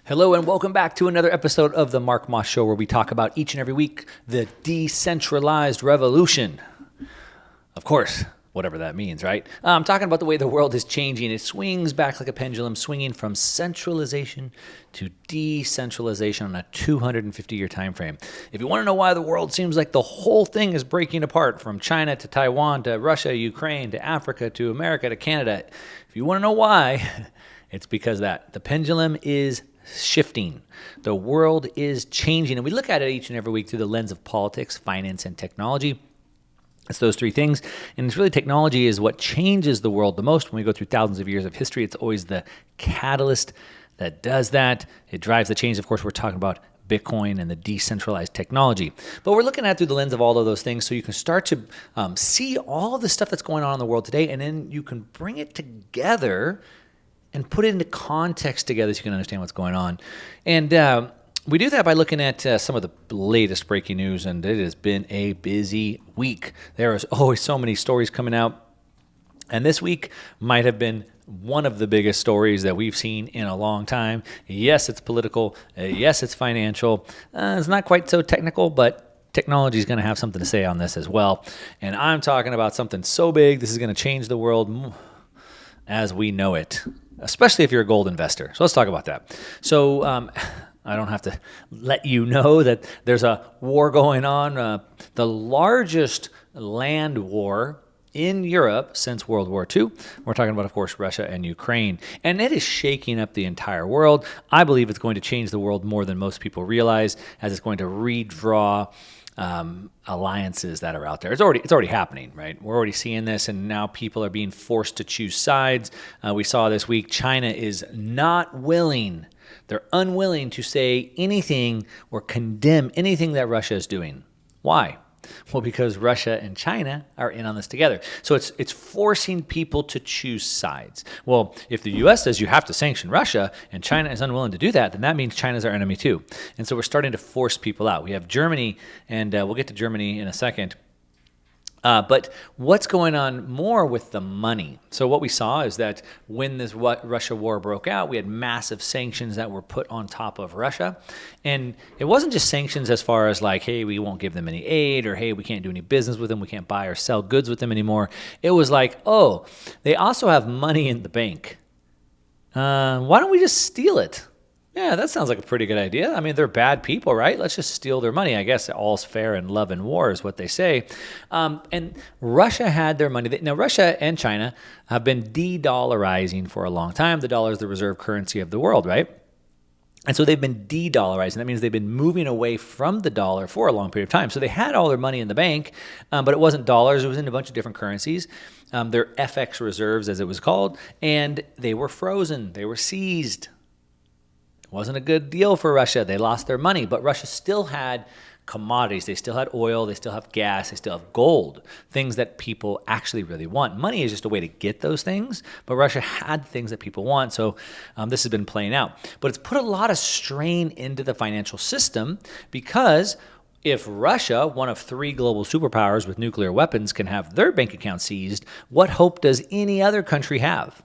Hello and welcome back to another episode of the Mark Moss Show, where we talk about each and every week the decentralized revolution. Of course, whatever that means, right? I'm talking about the way the world is changing. It swings back like a pendulum, swinging from centralization to decentralization on a 250-year time frame. If you want to know why the world seems like the whole thing is breaking apart, from China to Taiwan to Russia, Ukraine to Africa to America to Canada, if you want to know why, it's because that the pendulum is shifting. The world is changing, and we look at it each and every week through the lens of politics, finance, and technology. It's those three things, and it's really technology is what changes the world the most. When we go through thousands of years of history, it's always the catalyst that does that. It drives the change. Of course, we're talking about Bitcoin and the decentralized technology. But we're looking at it through the lens of all of those things, so you can start to see all the stuff that's going on in the world today, and then you can bring it together and put it into context together so you can understand what's going on. And we do that by looking at some of the latest breaking news, and it has been a busy week. There is always so many stories coming out, and this week might have been one of the biggest stories that we've seen in a long time. Yes, it's political. Yes, it's financial. It's not quite so technical, but technology is going to have something to say on this as well. And I'm talking about something so big, this is going to change the world as we know it, especially if you're a gold investor. So let's talk about that. So I don't have to let you know that there's a war going on, the largest land war in Europe since World War II. We're talking about, of course, Russia and Ukraine. And it is shaking up the entire world. I believe it's going to change the world more than most people realize, as it's going to redraw alliances that are out there. It's already happening, right? We're already seeing this, and now people are being forced to choose sides. We saw this week China is not willing. They're unwilling to say anything or condemn anything that Russia is doing. Why? Well, because Russia and China are in on this together. So it's forcing people to choose sides. Well, if the U.S. says you have to sanction Russia and China is unwilling to do that, then that means China's our enemy too. And so we're starting to force people out. We have Germany, and we'll get to Germany in a second. But what's going on more with the money? So what we saw is that when this Russia war broke out, we had massive sanctions that were put on top of Russia. And it wasn't just sanctions as far as like, hey, we won't give them any aid, or hey, we can't do any business with them, we can't buy or sell goods with them anymore. It was like, oh, they also have money in the bank. Why don't we just steal it? Yeah, that sounds like a pretty good idea. I mean, they're bad people, right? Let's just steal their money. I guess all's fair in love and war is what they say. And Russia had their money. Now, Russia and China have been de-dollarizing for a long time. The dollar is the reserve currency of the world, right? And so they've been de-dollarizing. That means they've been moving away from the dollar for a long period of time. So they had all their money in the bank, but it wasn't dollars. It was in a bunch of different currencies. Their FX reserves, as it was called, and they were frozen. They were seized. Wasn't a good deal for Russia. They lost their money, but Russia still had commodities. They still had oil. They still have gas. They still have gold, things that people actually really want. Money is just a way to get those things, but Russia had things that people want. So this has been playing out. But it's put a lot of strain into the financial system, because if Russia, one of three global superpowers with nuclear weapons, can have their bank account seized, what hope does any other country have?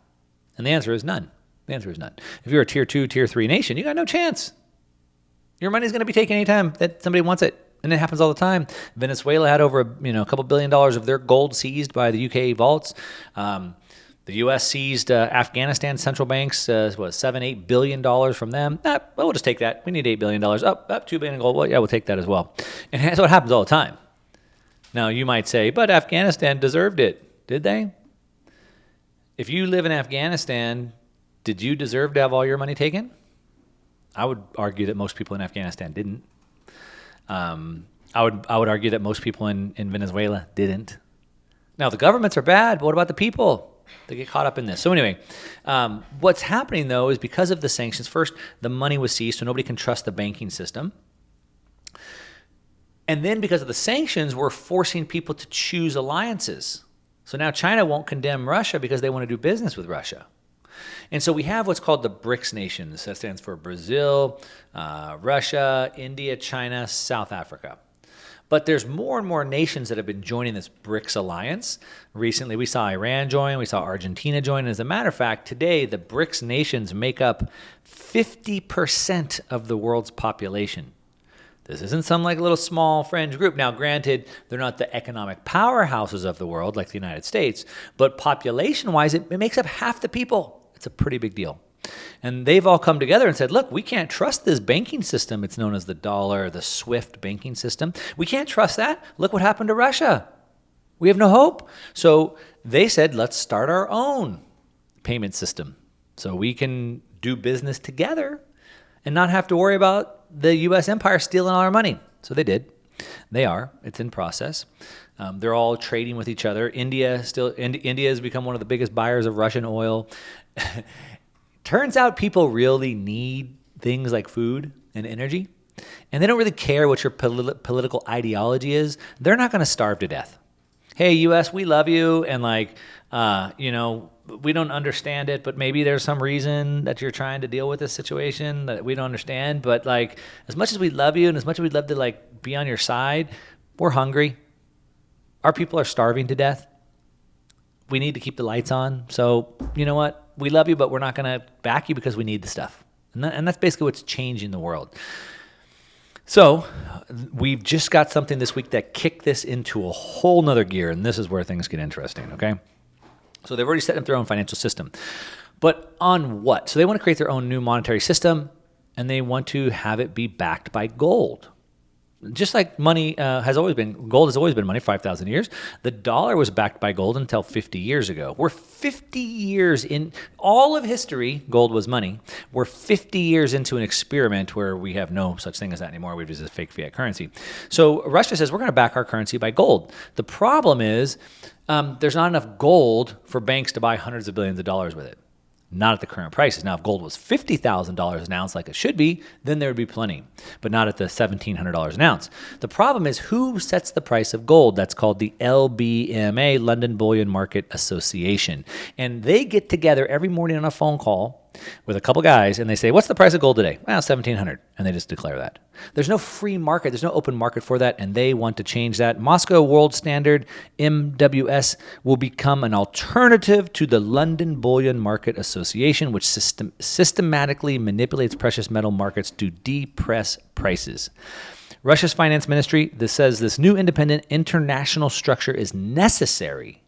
And the answer is none. The answer is none. If you're a tier 2, tier 3 nation, you got no chance. Your money's going to be taken anytime that somebody wants it. And it happens all the time. Venezuela had over a couple $1 billion of their gold seized by the UK vaults. The U.S. seized Afghanistan central banks, $7-8 billion from them. We'll just take that. We need $8 billion. Up, $2 billion in gold. Well, yeah, we'll take that as well. And that's what happens all the time. Now, you might say, but Afghanistan deserved it. Did they? If you live in Afghanistan, did you deserve to have all your money taken? I would argue that most people in Afghanistan didn't. I would argue that most people in Venezuela didn't. Now, the governments are bad, but what about the people? They get caught up in this. So anyway, what's happening, though, is because of the sanctions, first, the money was seized, so nobody can trust the banking system. And then because of the sanctions, we're forcing people to choose alliances. So now China won't condemn Russia because they want to do business with Russia. And so we have what's called the BRICS nations. That stands for Brazil, Russia, India, China, South Africa. But there's more and more nations that have been joining this BRICS alliance. Recently, we saw Iran join, we saw Argentina join. As a matter of fact, today, the BRICS nations make up 50% of the world's population. This isn't some like little small fringe group. Now, granted, they're not the economic powerhouses of the world like the United States, but population-wise, it makes up half the people. It's a pretty big deal. And they've all come together and said, look, we can't trust this banking system. It's known as the dollar, the SWIFT banking system. We can't trust that. Look what happened to Russia. We have no hope. So they said, let's start our own payment system so we can do business together and not have to worry about the U.S. empire stealing all our money. So they did. They are. It's in process. They're all trading with each other. India has become one of the biggest buyers of Russian oil. Turns out people really need things like food and energy, and they don't really care what your political ideology is. They're not going to starve to death. Hey, U.S., we love you, and we don't understand it, but maybe there's some reason that you're trying to deal with this situation that we don't understand. But as much as we love you and as much as we'd love to be on your side, we're hungry. Our people are starving to death. We need to keep the lights on. So you know what? We love you, but we're not going to back you because we need the stuff. And that's basically what's changing the world. So we've just got something this week that kicked this into a whole nother gear, and this is where things get interesting, okay? So they've already set up their own financial system. But on what? So they want to create their own new monetary system, and they want to have it be backed by gold. Just like money gold has always been money, 5,000 years. The dollar was backed by gold until 50 years ago. We're 50 years in all of history, gold was money. We're 50 years into an experiment where we have no such thing as that anymore. We've just a fake fiat currency. So Russia says we're going to back our currency by gold. The problem is there's not enough gold for banks to buy hundreds of billions of dollars with it. Not at the current prices. Now, if gold was $50,000 an ounce like it should be, then there would be plenty, but not at the $1,700 an ounce. The problem is who sets the price of gold? That's called the LBMA, London Bullion Market Association. And they get together every morning on a phone call with a couple guys, and they say, what's the price of gold today? Well, $1,700. And they just declare that. There's no free market. There's no open market for that, and they want to change that. Moscow World Standard, MWS, will become an alternative to the London Bullion Market Association, which systematically manipulates precious metal markets to depress prices. Russia's finance ministry says this new independent international structure is necessary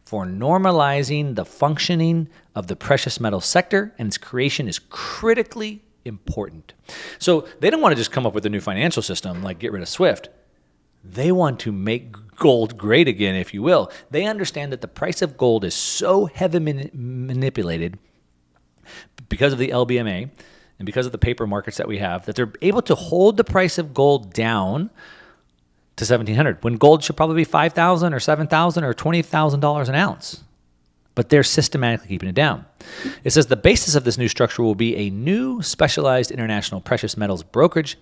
for normalizing the functioning of the precious metal sector, and its creation is critically important. So they don't want to just come up with a new financial system, like get rid of SWIFT. They want to make gold great again, if you will. They understand that the price of gold is so heavily manipulated because of the LBMA and because of the paper markets that we have, that they're able to hold the price of gold down to $1,700 when gold should probably be $5,000 or $7,000 or $20,000 an ounce. But they're systematically keeping it down. It says the basis of this new structure will be a new specialized international precious metals brokerage,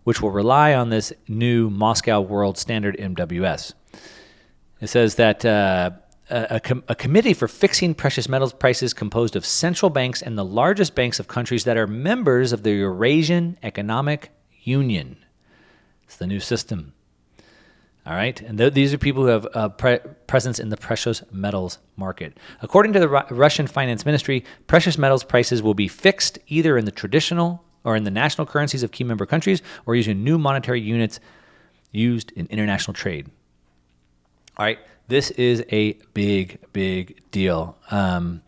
which will rely on this new Moscow World Standard MWS. It says that a committee for fixing precious metals prices composed of central banks and the largest banks of countries that are members of the Eurasian Economic Union. It's the new system. All right, and these are people who have presence in the precious metals market. According to the Russian Finance Ministry, precious metals prices will be fixed either in the traditional or in the national currencies of key member countries or using new monetary units used in international trade. All right, this is a big, big deal. I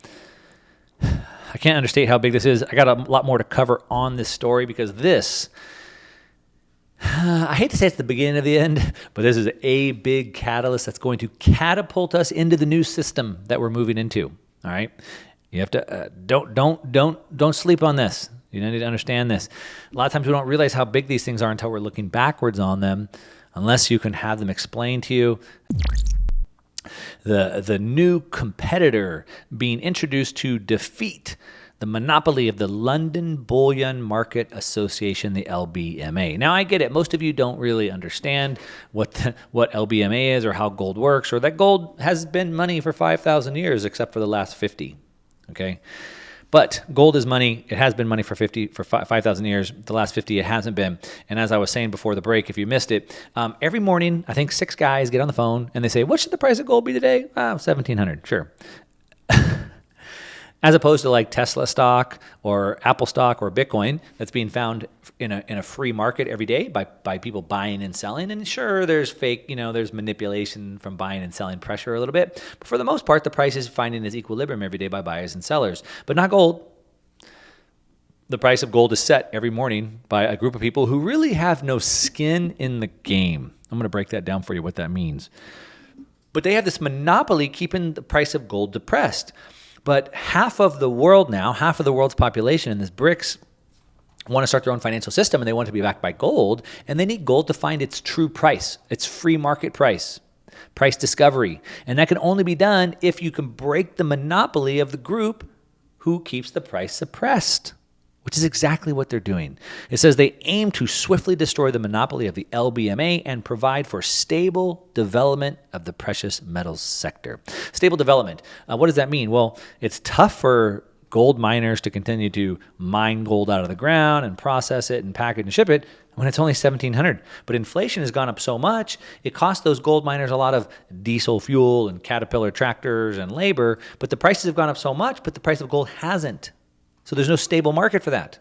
can't understate how big this is. I got a lot more to cover on this story because this... I hate to say it's the beginning of the end, but this is a big catalyst that's going to catapult us into the new system that we're moving into. All right, you have to don't sleep on this. You need to understand this. A lot of times we don't realize how big these things are until we're looking backwards on them, unless you can have them explained to you. The new competitor being introduced to defeat the monopoly of the London Bullion Market Association, the LBMA. Now, I get it. Most of you don't really understand what LBMA is or how gold works or that gold has been money for 5,000 years except for the last 50, okay? But gold is money. It has been money for 5,000 years. The last 50, it hasn't been. And as I was saying before the break, if you missed it, every morning, I think 6 guys get on the phone and they say, what should the price of gold be today? 1,700, sure. As opposed to like Tesla stock or Apple stock or Bitcoin that's being found in a free market every day by people buying and selling. And sure, there's fake, there's manipulation from buying and selling pressure a little bit. But for the most part, the price is finding its equilibrium every day by buyers and sellers, but not gold. The price of gold is set every morning by a group of people who really have no skin in the game. I'm going to break that down for you, what that means. But they have this monopoly keeping the price of gold depressed. But half of the world now, half of the world's population in this BRICS want to start their own financial system, and they want to be backed by gold, and they need gold to find its true price, its free market price discovery. And that can only be done if you can break the monopoly of the group who keeps the price suppressed, which is exactly what they're doing. It says they aim to swiftly destroy the monopoly of the LBMA and provide for stable development of the precious metals sector. Stable development. What does that mean? Well, it's tough for gold miners to continue to mine gold out of the ground and process it and pack it and ship it when it's only 1,700. But inflation has gone up so much, it costs those gold miners a lot of diesel fuel and Caterpillar tractors and labor, but the prices have gone up so much, but the price of gold hasn't. So there's no stable market for that.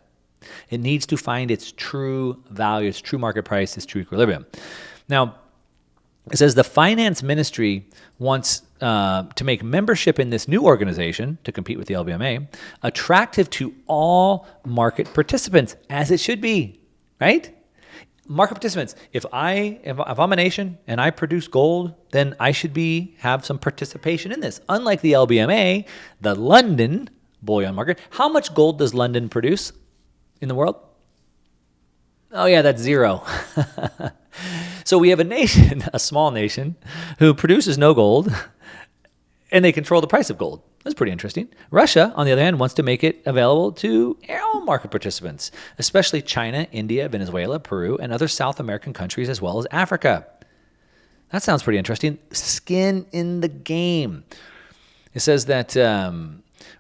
It needs to find its true value, its true market price, its true equilibrium. Now, it says the finance ministry wants to make membership in this new organization to compete with the LBMA attractive to all market participants, as it should be, right? Market participants. If I'm a nation and I produce gold, then I should have some participation in this. Unlike the LBMA, the London bullion market. How much gold does London produce in the world? Oh yeah, that's 0. So we have a nation, a small nation, who produces no gold, and they control the price of gold. That's pretty interesting. Russia, on the other hand, wants to make it available to all market participants, especially China, India, Venezuela, Peru, and other South American countries, as well as Africa. That sounds pretty interesting. Skin in the game. It says that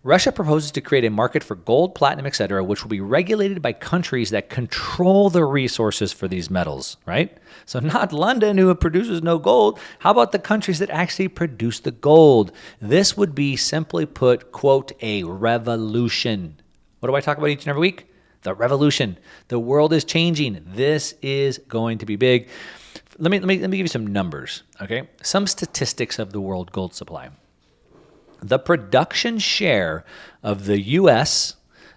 Russia proposes to create a market for gold, platinum, etc., which will be regulated by countries that control the resources for these metals, right? So not London, who produces no gold. How about the countries that actually produce the gold? This would be, simply put, quote, a revolution. What do I talk about each and every week? The revolution. The world is changing. This is going to be big. Let me give you some numbers, okay? Some statistics of the world gold supply. The production share of the U.S.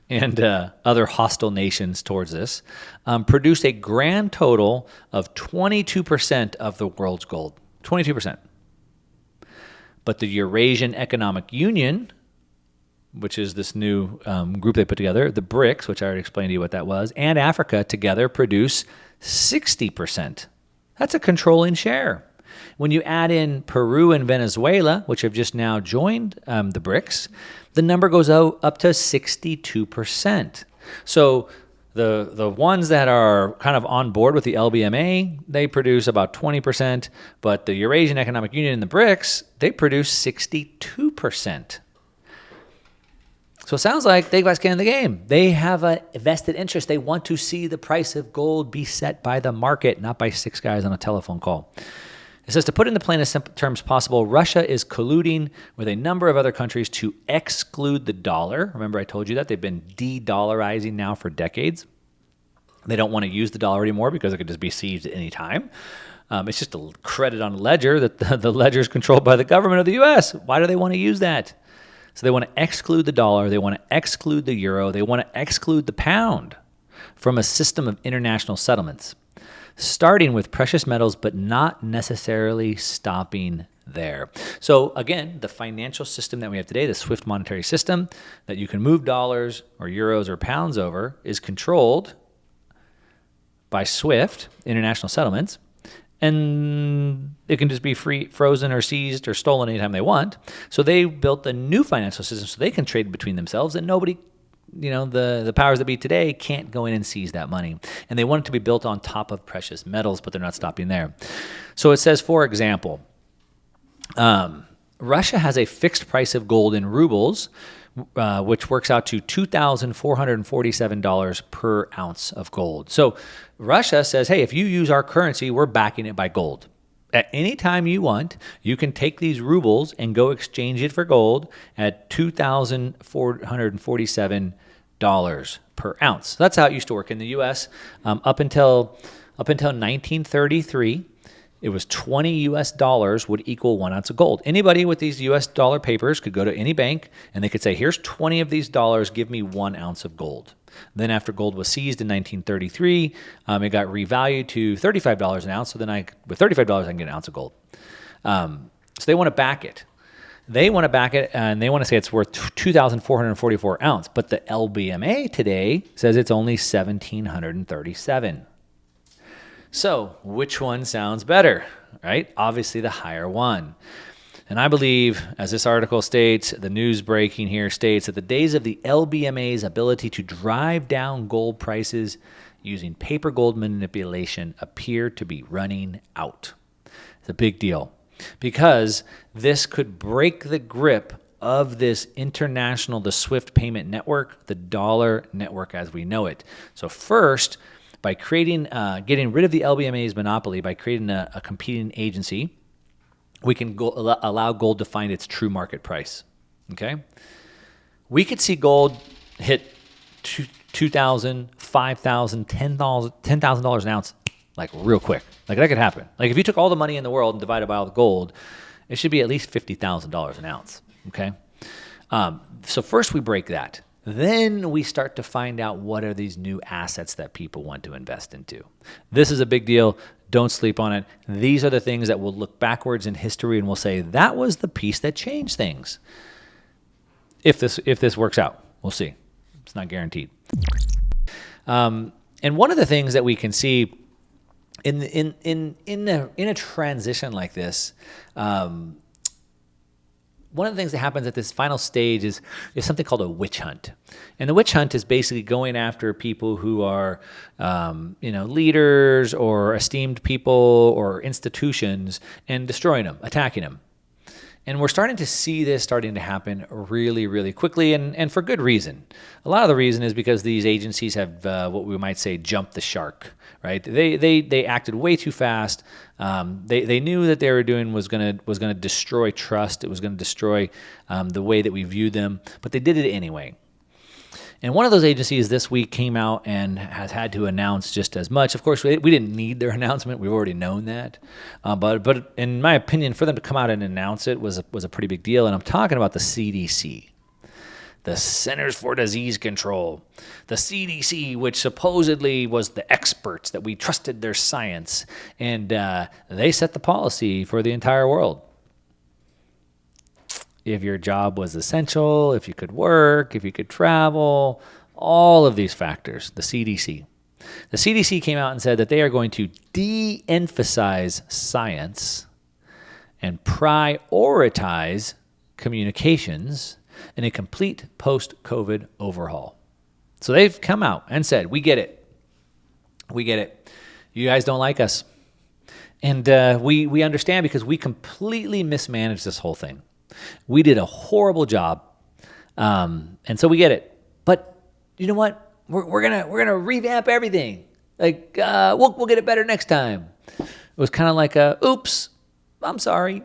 and other hostile nations towards this produced a grand total of 22% of the world's gold. 22%. But the Eurasian Economic Union, which is this new group they put together, the BRICS, which I already explained to you what that was, and Africa together produce 60%. That's a controlling share. When you add in Peru and Venezuela, which have just now joined the BRICS, the number goes up to 62%. So the ones that are kind of on board with the LBMA, they produce about 20%, but the Eurasian Economic Union and the BRICS, they produce 62%. So it sounds like they've got skin in the game. They have a vested interest. They want to see the price of gold be set by the market, not by 6 guys on a telephone call. It says, to put it in the plainest terms possible, Russia is colluding with a number of other countries to exclude the dollar. Remember, I told you that they've been de-dollarizing now for decades. They don't want to use the dollar anymore because it could just be seized at any time. It's just a credit on a ledger that the ledger is controlled by the government of the U.S. Why do they want to use that? So they want to exclude the dollar. They want to exclude the euro. They want to exclude the pound from a system of international settlements, starting with precious metals, but not necessarily stopping there. So again, the financial system that we have today, the SWIFT monetary system that you can move dollars or euros or pounds over, is controlled by SWIFT, international settlements, and it can just be frozen or seized or stolen anytime they want. So they built a new financial system so they can trade between themselves, and nobody, the powers that be today can't go in and seize that money. And they want it to be built on top of precious metals, but they're not stopping there. So it says, for example, Russia has a fixed price of gold in rubles, which works out to $2,447 per ounce of gold. So Russia says, hey, if you use our currency, we're backing it by gold. At any time you want, you can take these rubles and go exchange it for gold at $2,447 per ounce. So that's how it used to work in the U.S. Up until 1933. It was 20 US dollars would equal 1 ounce of gold. Anybody with these US dollar papers could go to any bank and they could say, here's 20 of these dollars, give me 1 ounce of gold. Then after gold was seized in 1933, it got revalued to $35 an ounce. So then with $35, I can get an ounce of gold. So they want to back it. They want to back it and they want to say it's worth 2,444 ounce. But the LBMA today says it's only 1,737. So which one sounds better, right? Obviously the higher one. And I believe, as this article states, the news breaking here states that the days of the LBMA's ability to drive down gold prices using paper gold manipulation appear to be running out. It's a big deal because this could break the grip of this international, the SWIFT payment network, the dollar network as we know it. So first, by getting rid of the LBMA's monopoly, by creating a competing agency, we can allow gold to find its true market price. Okay, we could see gold hit $2,000, $5,000, $10,000 an ounce, like real quick. Like that could happen. Like if you took all the money in the world and divided by all the gold, it should be at least $50,000 an ounce. Okay, so first we break that. Then we start to find out what are these new assets that people want to invest into. This is a big deal. Don't sleep on it. These are the things that we'll look backwards in history and we'll say, that was the piece that changed things. If this works out, we'll see. It's not guaranteed. And one of the things that we can see in a transition like this, one of the things that happens at this final stage is something called a witch hunt. And the witch hunt is basically going after people who are, leaders or esteemed people or institutions and destroying them, attacking them. And we're starting to see this starting to happen really, really quickly and for good reason. A lot of the reason is because these agencies have what we might say jumped the shark, right? They acted way too fast. They knew that they were doing was gonna destroy trust. It was gonna destroy the way that we view them, but they did it anyway. And one of those agencies this week came out and has had to announce just as much. Of course, we didn't need their announcement. We've already known that. But in my opinion, for them to come out and announce it was a pretty big deal. And I'm talking about the CDC, the Centers for Disease Control. The CDC, which supposedly was the experts that we trusted their science. And they set the policy for the entire world. If your job was essential, if you could work, if you could travel, all of these factors, the CDC. The CDC came out and said that they are going to de-emphasize science and prioritize communications in a complete post-COVID overhaul. So they've come out and said, we get it. We get it. You guys don't like us. And we understand because we completely mismanaged this whole thing. We did a horrible job, and so we get it. But you know what? We're gonna revamp everything. Like we'll get it better next time. It was kind of like oops, I'm sorry.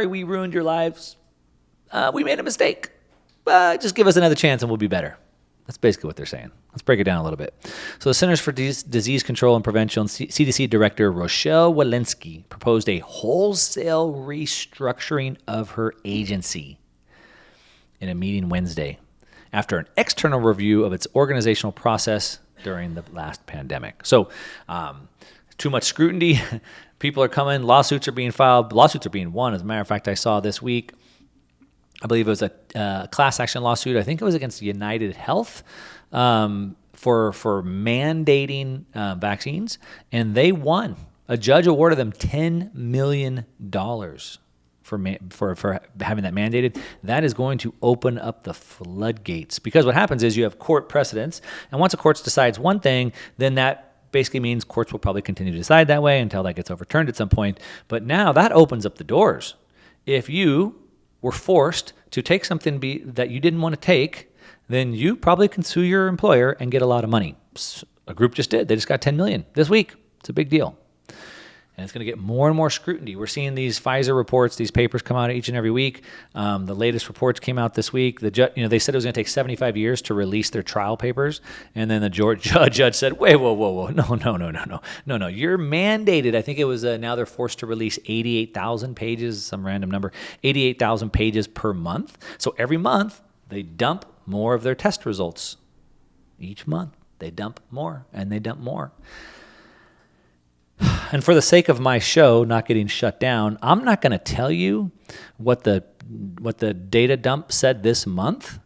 We ruined your lives. We made a mistake. Just give us another chance and we'll be better. That's basically what they're saying. Let's break it down a little bit. So the Centers for Disease Control and Prevention, CDC Director Rochelle Walensky proposed a wholesale restructuring of her agency in a meeting Wednesday after an external review of its organizational process during the last pandemic. So too much scrutiny. People are coming. Lawsuits are being filed. Lawsuits are being won. As a matter of fact, I saw this week, I believe it was a class action lawsuit. I think it was against United Health for mandating vaccines, and they won. A judge awarded them $10 million for having that mandated. That is going to open up the floodgates, because what happens is you have court precedents, and once a court decides one thing, then that basically means courts will probably continue to decide that way until that gets overturned at some point. But now that opens up the doors. If you were forced to take something that you didn't want to take, then you probably can sue your employer and get a lot of money. A group just did. They just got $10 million this week. It's a big deal. And it's going to get more and more scrutiny. We're seeing these Pfizer reports, these papers come out each and every week. The latest reports came out this week. They said it was going to take 75 years to release their trial papers. And then the judge said, wait, whoa. No. You're mandated. I think it was now they're forced to release 88,000 pages, some random number, 88,000 pages per month. So every month they dump more of their test results. Each month they dump more and they dump more. And for the sake of my show not getting shut down, I'm not going to tell you what the data dump said this month.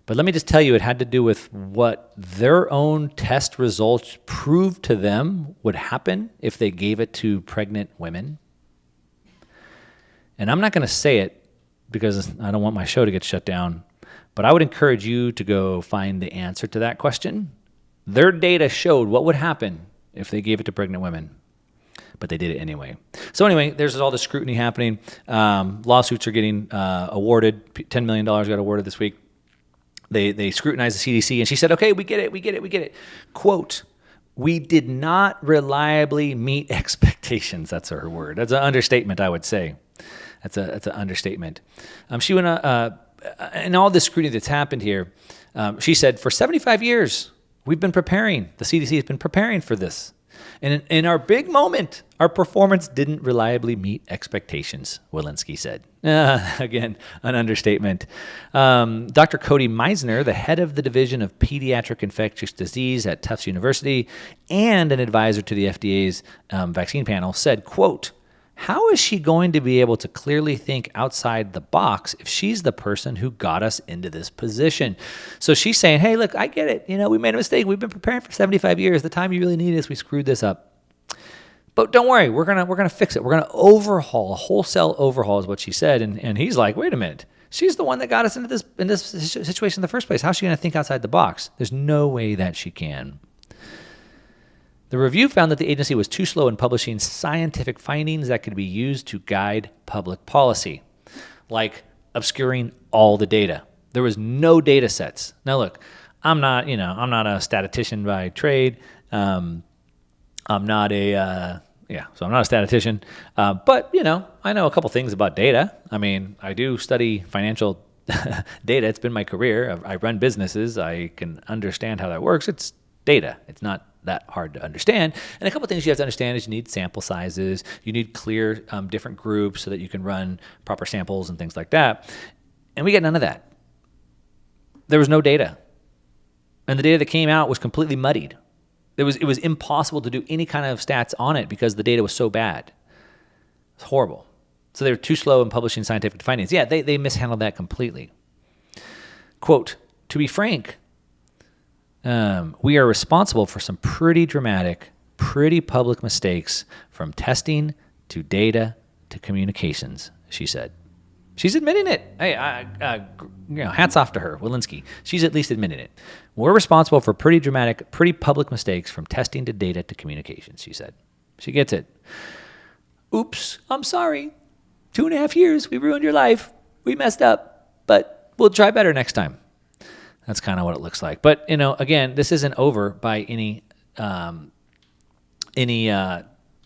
But let me just tell you, it had to do with what their own test results proved to them would happen if they gave it to pregnant women. And I'm not going to say it because I don't want my show to get shut down, but I would encourage you to go find the answer to that question. Their data showed what would happen if they gave it to pregnant women, but they did it anyway. So anyway, there's all this scrutiny happening. Lawsuits are getting awarded. $10 million got awarded this week. They scrutinized the CDC, and she said, okay, we get it. Quote, we did not reliably meet expectations. That's her word. That's an understatement, I would say. That's an understatement. She went, and all this scrutiny that's happened here, she said, for 75 years, we've been preparing. The CDC has been preparing for this. And in our big moment, our performance didn't reliably meet expectations, Walensky said. Again, an understatement. Dr. Cody Meisner, the head of the Division of Pediatric Infectious Disease at Tufts University and an advisor to the FDA's vaccine panel, said, quote, how is she going to be able to clearly think outside the box if she's the person who got us into this position? So she's saying, hey, look, I get it. We made a mistake. We've been preparing for 75 years. The time you really need is we screwed this up. But don't worry, we're gonna fix it. We're gonna overhaul, a wholesale overhaul is what she said. And he's like, wait a minute. She's the one that got us into this situation in the first place. How's she gonna think outside the box? There's no way that she can. The review found that the agency was too slow in publishing scientific findings that could be used to guide public policy, like obscuring all the data. There was no data sets. Now look, I'm not a statistician by trade. I'm not a statistician. But I know a couple things about data. I mean, I do study financial data. It's been my career. I run businesses. I can understand how that works. It's data. It's not that hard to understand. And a couple of things you have to understand is you need sample sizes. You need clear different groups so that you can run proper samples and things like that. And we get none of that. There was no data. And the data that came out was completely muddied. It was impossible to do any kind of stats on it because the data was so bad. It's horrible. So they were too slow in publishing scientific findings. Yeah, they mishandled that completely. Quote, to be frank, we are responsible for some pretty dramatic, pretty public mistakes from testing to data to communications, she said. She's admitting it. Hey, hats off to her, Walensky. She's at least admitting it. We're responsible for pretty dramatic, pretty public mistakes from testing to data to communications, she said. She gets it. Oops, I'm sorry. 2.5 years, we ruined your life. We messed up, but we'll try better next time. That's kind of what it looks like. But, again, this isn't over by any part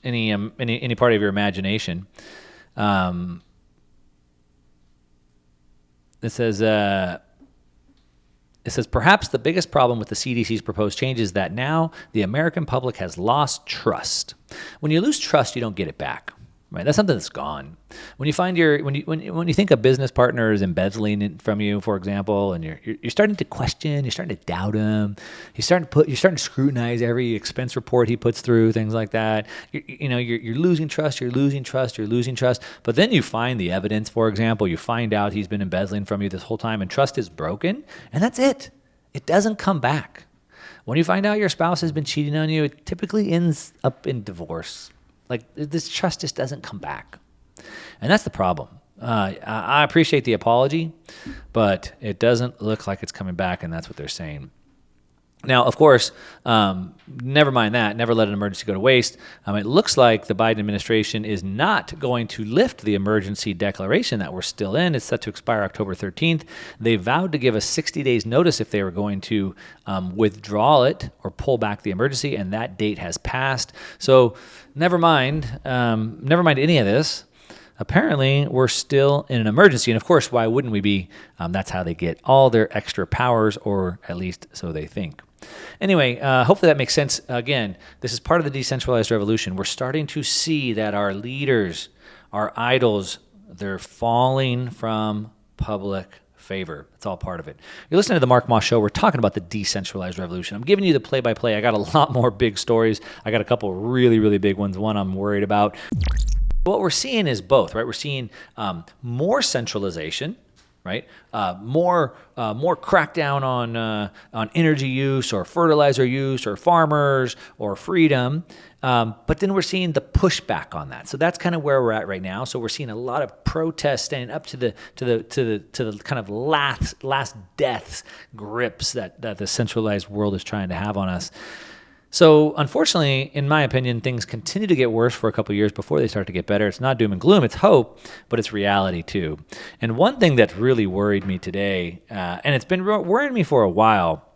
of your imagination. It says, perhaps the biggest problem with the CDC's proposed change is that now the American public has lost trust. When you lose trust, you don't get it back. Right? That's something that's gone. When you find when you think a business partner is embezzling from you, for example, and you're starting to question, you're starting to doubt him, you're starting to scrutinize every expense report he puts through, things like that. You're losing trust, you're losing trust. But then you find the evidence, for example, you find out he's been embezzling from you this whole time, and trust is broken, and that's it. It doesn't come back. When you find out your spouse has been cheating on you, it typically ends up in divorce. Like, this trust just doesn't come back. And that's the problem. I appreciate the apology, but it doesn't look like it's coming back, and that's what they're saying. Now, of course, never mind that. Never let an emergency go to waste. It looks like the Biden administration is not going to lift the emergency declaration that we're still in. It's set to expire October 13th. They vowed to give us 60 days notice if they were going to withdraw it or pull back the emergency, and that date has passed. So never mind any of this. Apparently, we're still in an emergency. And of course, why wouldn't we be? That's how they get all their extra powers, or at least so they think. Anyway, hopefully that makes sense. Again, this is part of the decentralized revolution. We're starting to see that our leaders, our idols, they're falling from public favor. It's all part of it. You're listening to the Mark Moss Show. We're talking about the decentralized revolution. I'm giving you the play-by-play. I got a lot more big stories. I got a couple really, really big ones. One I'm worried about. What we're seeing is both, right? We're seeing more centralization, right? More crackdown on energy use or fertilizer use or farmers or freedom. But then we're seeing the pushback on that. So that's kind of where we're at right now. So we're seeing a lot of protests standing up to the kind of last death grips that the centralized world is trying to have on us. So unfortunately, in my opinion, things continue to get worse for a couple of years before they start to get better. It's not doom and gloom, it's hope, but it's reality too. And one thing that really worried me today, and it's been worrying me for a while,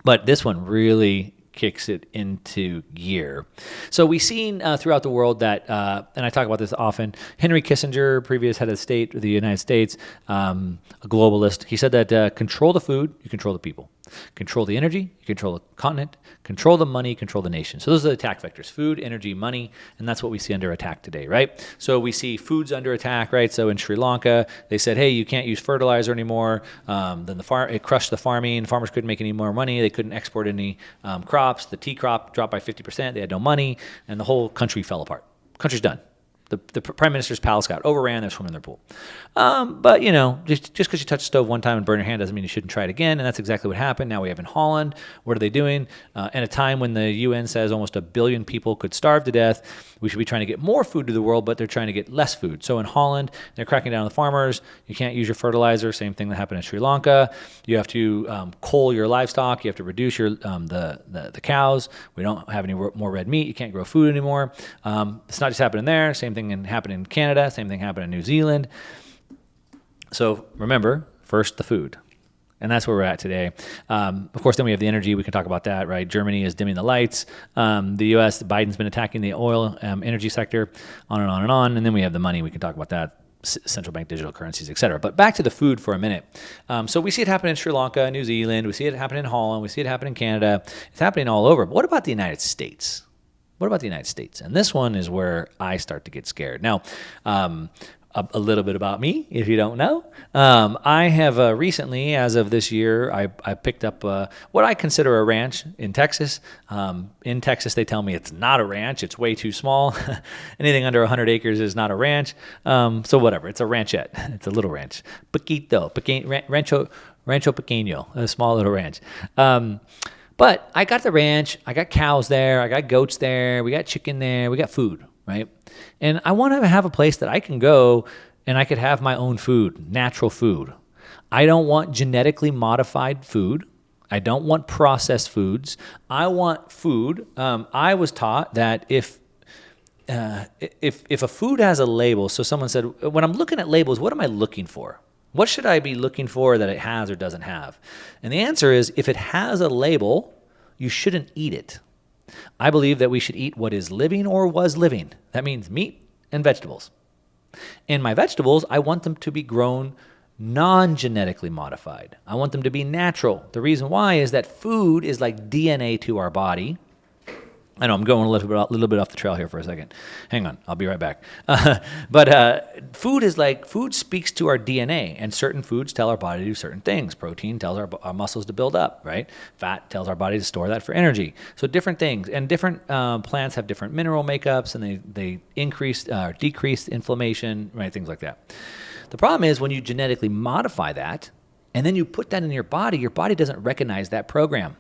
but this one really kicks it into gear. So we've seen throughout the world that, and I talk about this often, Henry Kissinger, previous head of state of the United States, a globalist, he said that control the food, you control the people. Control the energy, you control the continent. Control the money, control the nation. So those are the attack vectors: food, energy, money, and that's what we see under attack today, right? So we see food's under attack, right? So in Sri Lanka, they said, hey, you can't use fertilizer anymore. Then it crushed the farming. Farmers couldn't make any more money. They couldn't export any crops. The tea crop dropped by 50%. They had no money, and the whole country fell apart. Country's done. The prime minister's palace got overran. They're swimming in their pool. But, just because you touch the stove one time and burn your hand doesn't mean you shouldn't try it again. And that's exactly what happened. Now we have in Holland. What are they doing? At a time when the UN says almost 1 billion people could starve to death, we should be trying to get more food to the world, but they're trying to get less food. So in Holland, they're cracking down on the farmers. You can't use your fertilizer. Same thing that happened in Sri Lanka. You have to cull your livestock. You have to reduce your the cows. We don't have any more red meat. You can't grow food anymore. It's not just happening there. Same thing happened in Canada. Same thing happened in New Zealand. So remember, first the food. And that's where we're at today. Of course, then we have the energy. We can talk about that, right? Germany is dimming the lights. The U.S., Biden's been attacking the oil energy sector, on and on and on. And then we have the money. We can talk about that, central bank digital currencies, et cetera. But back to the food for a minute. So we see it happen in Sri Lanka, New Zealand. We see it happen in Holland. We see it happen in Canada. It's happening all over. But what about the United States? What about the United States? And this one is where I start to get scared. Now, a little bit about me, if you don't know. I have recently, as of this year, I picked up what I consider a ranch in Texas. In Texas, they tell me it's not a ranch. It's way too small. Anything under 100 acres is not a ranch. So whatever, it's a ranchette. It's a little ranch. Rancho Pequeño, a small little ranch. But I got the ranch, I got cows there, I got goats there, we got chicken there, we got food, right? And I want to have a place that I can go and I could have my own food, natural food. I don't want genetically modified food. I don't want processed foods. I want food. I was taught that if a food has a label, so someone said, when I'm looking at labels, what am I looking for? What should I be looking for that it has or doesn't have? And the answer is, if it has a label, you shouldn't eat it. I believe that we should eat what is living or was living. That means meat and vegetables. And my vegetables, I want them to be grown non-genetically modified. I want them to be natural. The reason why is that food is like DNA to our body. I know I'm going a little bit off the trail here for a second. Hang on, I'll be right back. But food speaks to our DNA, and certain foods tell our body to do certain things. Protein tells our muscles to build up, right? Fat tells our body to store that for energy. So different things, and different plants have different mineral makeups, and they increase or decrease inflammation, right? Things like that. The problem is when you genetically modify that, and then you put that in your body doesn't recognize that program.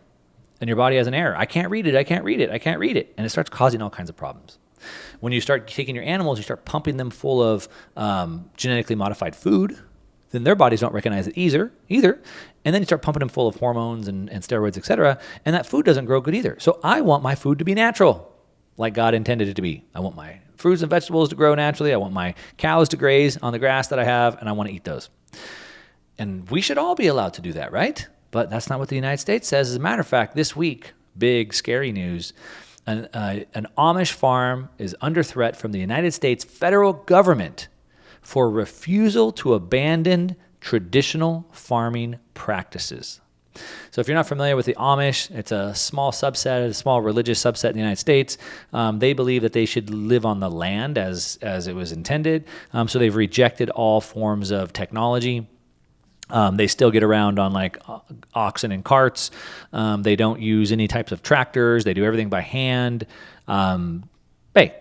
And your body has an error. I can't read it. And it starts causing all kinds of problems. When you start taking your animals, you start pumping them full of genetically modified food, then their bodies don't recognize it either. And then you start pumping them full of hormones and steroids, et cetera, and that food doesn't grow good either. So I want my food to be natural, like God intended it to be. I want my fruits and vegetables to grow naturally. I want my cows to graze on the grass that I have, and I want to eat those. And we should all be allowed to do that, right? But that's not what the United States says. As a matter of fact, this week, big, scary news, an Amish farm is under threat from the United States federal government for refusal to abandon traditional farming practices. So if you're not familiar with the Amish, it's a small subset, a small religious subset in the United States. They believe that they should live on the land as it was intended. So they've rejected all forms of technology. They still get around on like oxen and carts. They don't use any types of tractors. They do everything by hand. Hey,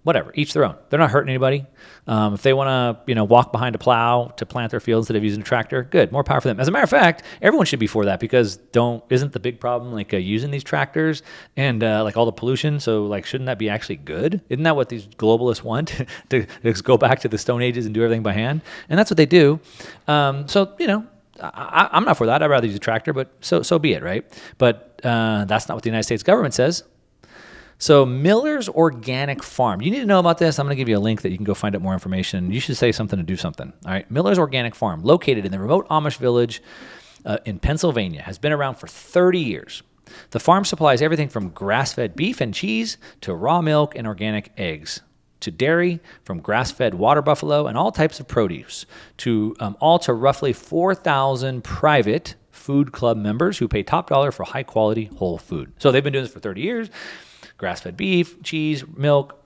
whatever, each their own. They're not hurting anybody. If they want to, walk behind a plow to plant their field instead of using a tractor, good, more power for them. As a matter of fact, everyone should be for that because isn't the big problem like using these tractors and like all the pollution? So like, shouldn't that be actually good? Isn't that what these globalists want to go back to the Stone Ages and do everything by hand? And that's what they do. I'm not for that. I'd rather use a tractor, but so be it, right? But that's not what the United States government says. So Miller's Organic Farm. You need to know about this. I'm going to give you a link that you can go find out more information. You should say something to do something. All right. Miller's Organic Farm, located in the remote Amish village in Pennsylvania, has been around for 30 years. The farm supplies everything from grass-fed beef and cheese to raw milk and organic eggs, to dairy from grass-fed water buffalo and all types of produce, to roughly 4,000 private food club members who pay top dollar for high-quality whole food. So they've been doing this for 30 years. Grass-fed beef, cheese, milk,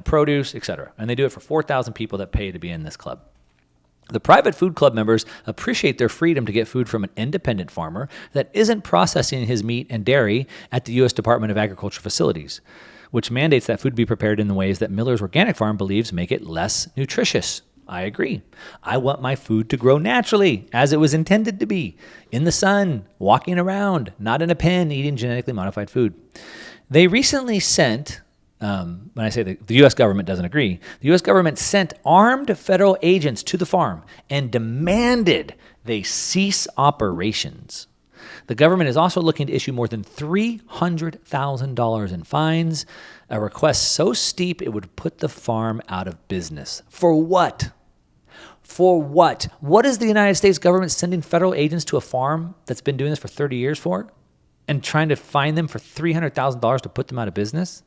produce, etc. And they do it for 4,000 people that pay to be in this club. The private food club members appreciate their freedom to get food from an independent farmer that isn't processing his meat and dairy at the U.S. Department of Agriculture facilities, which mandates that food be prepared in the ways that Miller's Organic Farm believes make it less nutritious. I agree. I want my food to grow naturally, as it was intended to be, in the sun, walking around, not in a pen, eating genetically modified food. They recently sent, when I say the U.S. government doesn't agree, the U.S. government sent armed federal agents to the farm and demanded they cease operations. The government is also looking to issue more than $300,000 in fines, a request so steep it would put the farm out of business. For what? For what? What is the United States government sending federal agents to a farm that's been doing this for 30 years for? And trying to fine them for $300,000 to put them out of business?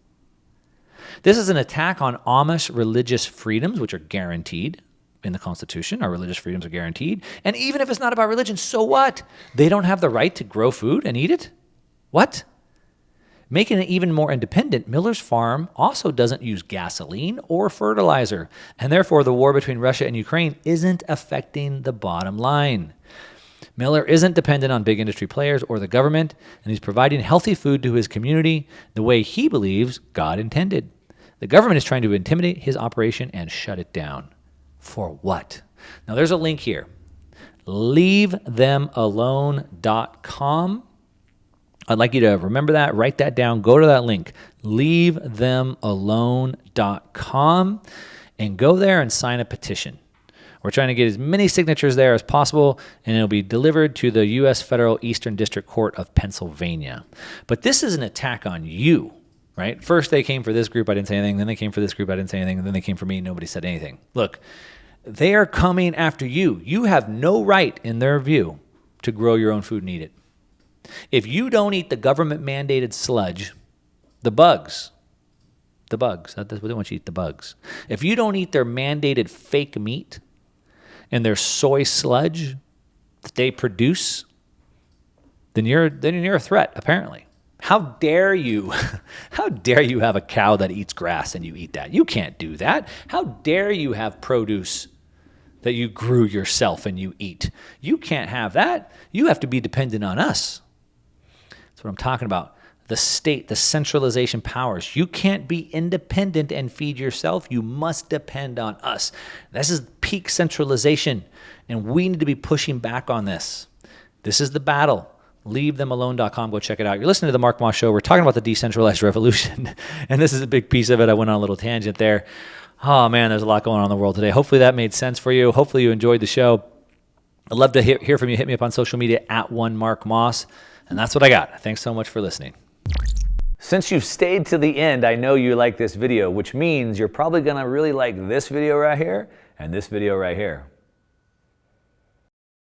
This is an attack on Amish religious freedoms, which are guaranteed in the Constitution. Our religious freedoms are guaranteed. And even if it's not about religion, so what? They don't have the right to grow food and eat it? What? Making it even more independent, Miller's farm also doesn't use gasoline or fertilizer. And therefore, the war between Russia and Ukraine isn't affecting the bottom line. Miller isn't dependent on big industry players or the government, and he's providing healthy food to his community the way he believes God intended. The government is trying to intimidate his operation and shut it down. For what? Now, there's a link here. LeaveThemAlone.com. I'd like you to remember that, write that down, go to that link, LeaveThemAlone.com, and go there and sign a petition. We're trying to get as many signatures there as possible, and it'll be delivered to the U.S. Federal Eastern District Court of Pennsylvania. But this is an attack on you, right? First, they came for this group, I didn't say anything. Then they came for this group, I didn't say anything. And then they came for me, nobody said anything. Look, they are coming after you. You have no right, in their view, to grow your own food and eat it. If you don't eat the government-mandated sludge, the bugs, that's what they want you to eat, the bugs. If you don't eat their mandated fake meat, and their soy sludge that they produce, then you're a threat, apparently. How dare you have a cow that eats grass and you eat that? You can't do that. How dare you have produce that you grew yourself and you eat? You can't have that. You have to be dependent on us. That's what I'm talking about. The state, the centralization powers. You can't be independent and feed yourself. You must depend on us. This is peak centralization, and we need to be pushing back on this. This is the battle. LeaveThemAlone.com. Go check it out. You're listening to The Mark Moss Show. We're talking about the decentralized revolution, and this is a big piece of it. I went on a little tangent there. Oh man, there's a lot going on in the world today. Hopefully that made sense for you. Hopefully you enjoyed the show. I'd love to hear from you. Hit me up on social media at @1MarkMoss. And that's what I got. Thanks so much for listening. Since you've stayed to the end, I know you like this video, which means you're probably going to really like this video right here and this video right here.